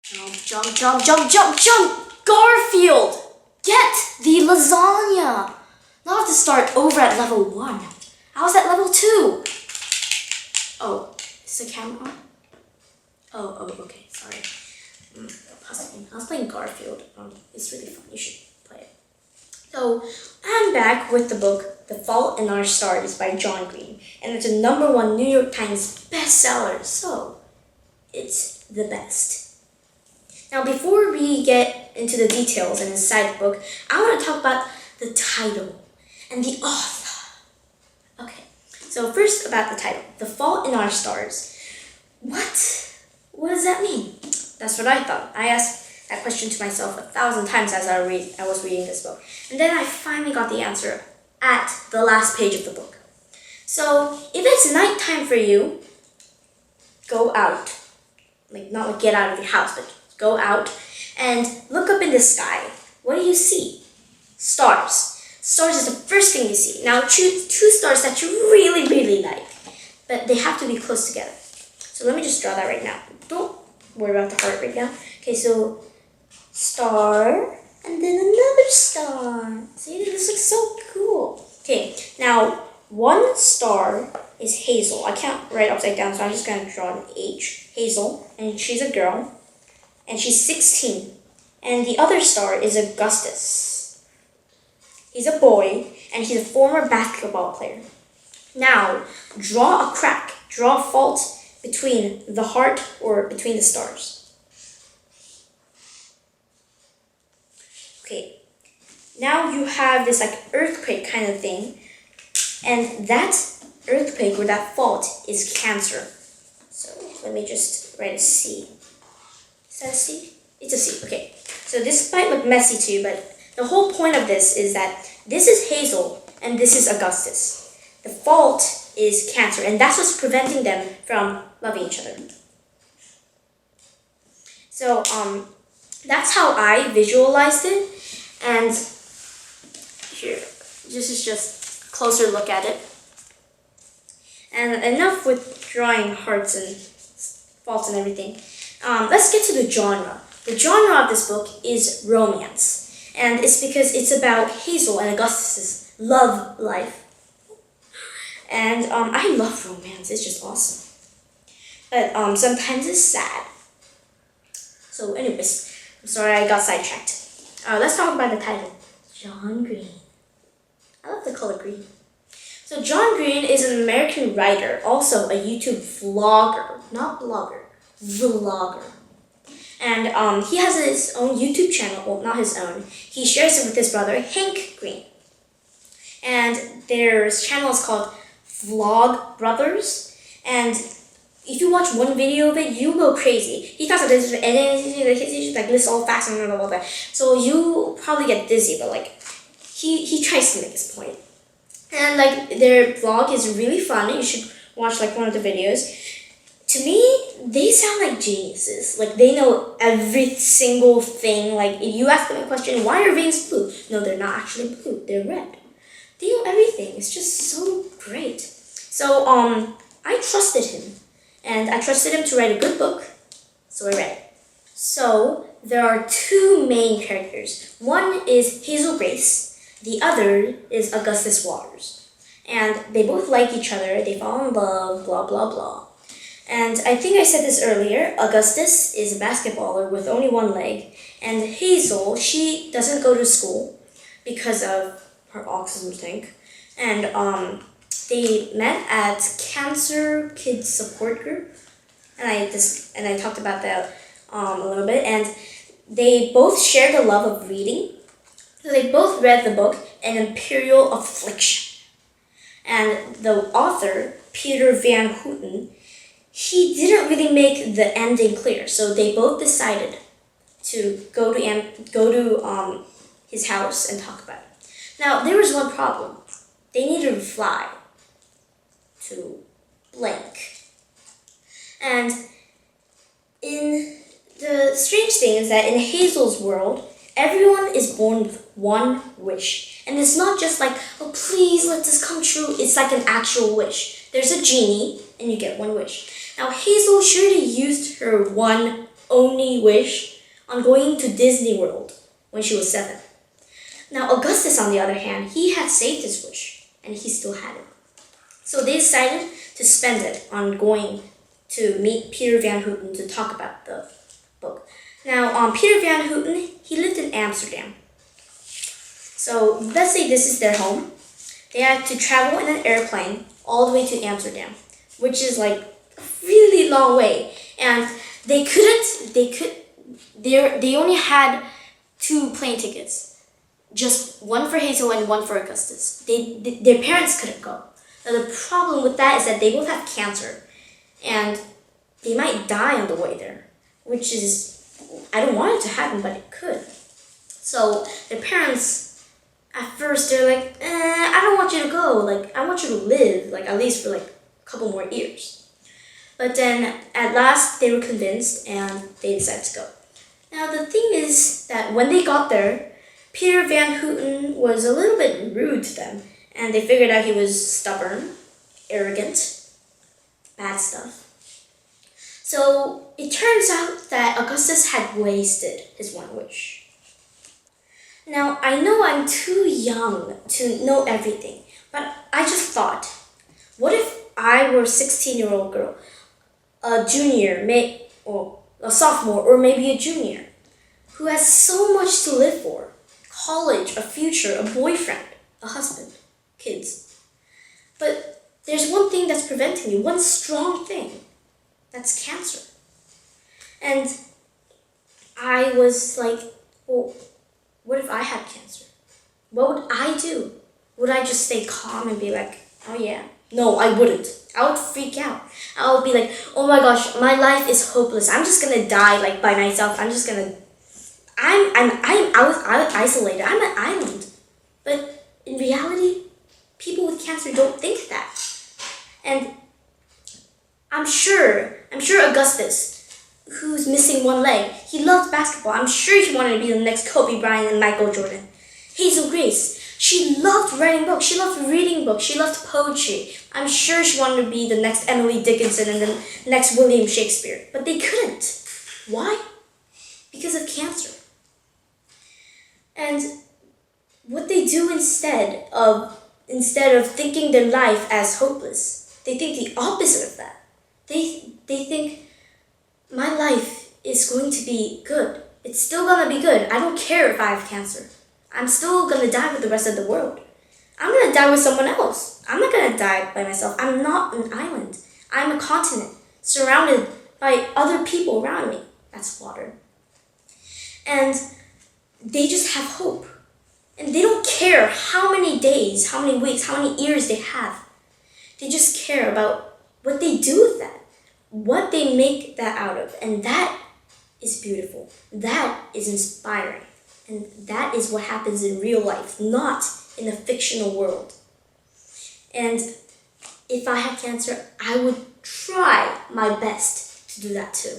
Jump, jump, jump, jump, jump, jump! Garfield! Get the lasagna! Now I have to start over at level 1. I was at level 2. Oh, is the camera on? Oh, okay, sorry. I was playing Garfield. It's really fun. You should play it. So, I'm back with the book, The Fault in Our Stars by John Green. And it's a #1 New York Times bestseller. So, it's the best. Now, before we get into the details and inside the book, I want to talk about the title and the author. Okay, so first about the title, The Fault in Our Stars. What does that mean? That's what I thought. I asked that question to myself 1,000 times as I was reading this book. And then I finally got the answer at the last page of the book. So, if it's nighttime for you, go out. Not like get out of your house, but go out and look up in the sky. What do you see? Stars. Stars is the first thing you see. Now choose 2 stars that you really, really like, but they have to be close together. So let me just draw that right now. Don't worry about the heart right now. Okay, so star and then another star. See, this looks so cool. Okay, now 1 star is Hazel. I can't write upside down, so I'm just going to draw an H. Hazel, and she's a girl, and she's 16. And the other star is Augustus. He's a boy, and he's a former basketball player. Now, draw a crack, draw a fault between the heart or between the stars. Okay, now you have this earthquake kind of thing, and that earthquake or that fault is Cancer. So let me just write a C. Is that a C? It's a C, okay. So this might look messy to you, but the whole point of this is that this is Hazel and this is Augustus. The fault is Cancer, and that's what's preventing them from loving each other. So that's how I visualized it, and here, this is just a closer look at it. And enough with drawing hearts and faults and everything. Let's get to the genre. The genre of this book is romance. And it's because it's about Hazel and Augustus's love life. And I love romance. It's just awesome. But sometimes it's sad. So anyways, I'm sorry I got sidetracked. Let's talk about the title. John Green. I love the color green. So John Green is an American writer, also a YouTube vlogger, not blogger, vlogger. And he has his own YouTube channel, well, not his own. He shares it with his brother, Hank Green. And their channel is called Vlog Brothers. And if you watch one video of it, you go crazy. He talks about this, and then he just lists all facts and blah, blah, blah. So you probably get dizzy, but he tries to make his point. And their vlog is really fun. You should watch one of the videos. To me, they sound like geniuses. They know every single thing. If you ask them a question, why are veins blue? No, they're not actually blue. They're red. They know everything. It's just so great. So I trusted him, and I trusted him to write a good book. So I read it. So there are 2 main characters. One is Hazel Grace. The other is Augustus Waters. And they both like each other, they fall in love, blah, blah, blah. And I think I said this earlier, Augustus is a basketballer with only 1 leg. And Hazel, she doesn't go to school because of her autism thing. And they met at Cancer Kids Support Group. And I talked about that a little bit. And they both share the love of reading. So they both read the book, An Imperial Affliction. And the author, Peter Van Houten, he didn't really make the ending clear. So they both decided to go to his house and talk about it. Now, there was one problem. They needed to fly to blank. And the strange thing is that in Hazel's world, everyone is born with 1 wish. And it's not just oh, please let this come true. It's an actual wish. There's a genie, and you get 1 wish. Now, Hazel, she already used her 1 only wish on going to Disney World when she was 7. Now, Augustus, on the other hand, he had saved his wish, and he still had it. So they decided to spend it on going to meet Peter Van Houten to talk about the book. Now, Peter Van Houten, he lived in Amsterdam. So let's say this is their home. They had to travel in an airplane all the way to Amsterdam, which is like a really long way. And they only had 2 plane tickets. Just one for Hazel and one for Augustus. Their parents couldn't go. Now the problem with that is that they both have cancer. And they might die on the way there. Which is, I don't want it to happen, but it could. So their parents, at first, they're like, I don't want you to go. Like, I want you to live, like, at least for like a couple more years. But then, at last, they were convinced and they decided to go. Now, the thing is that when they got there, Peter Van Houten was a little bit rude to them. And they figured out he was stubborn, arrogant, bad stuff. So, it turns out that Augustus had wasted his one wish. Now, I know I'm too young to know everything, but I just thought, what if I were a 16-year-old girl, a junior, or a sophomore, or maybe a junior, who has so much to live for? College, a future, a boyfriend, a husband, kids. But there's one thing that's preventing me, one strong thing. That's cancer. And I was like, well, what if I had cancer? What would I do? Would I just stay calm and be like, oh yeah? No, I wouldn't. I would freak out. I would be like, oh my gosh, my life is hopeless. I'm just gonna die like by myself. I'm isolated. I'm an island. But in reality, people with cancer don't think that. And I'm sure Augustus, who's missing one leg, he loved basketball. I'm sure he wanted to be the next Kobe Bryant and Michael Jordan. Hazel Grace, she loved writing books. She loved reading books. She loved poetry. I'm sure she wanted to be the next Emily Dickinson and the next William Shakespeare. But they couldn't. Why? Because of cancer. And what they do instead of thinking their life as hopeless, they think the opposite of that. They think, my life is going to be good. It's still gonna be good. I don't care if I have cancer. I'm still gonna die with the rest of the world. I'm gonna die with someone else. I'm not gonna die by myself. I'm not an island. I'm a continent surrounded by other people around me. That's water. And they just have hope. And they don't care how many days, how many weeks, how many years they have. They just care about what they do with that, what they make that out of. And that is beautiful. That is inspiring. And that is what happens in real life, not in a fictional world. And if I had cancer, I would try my best to do that too.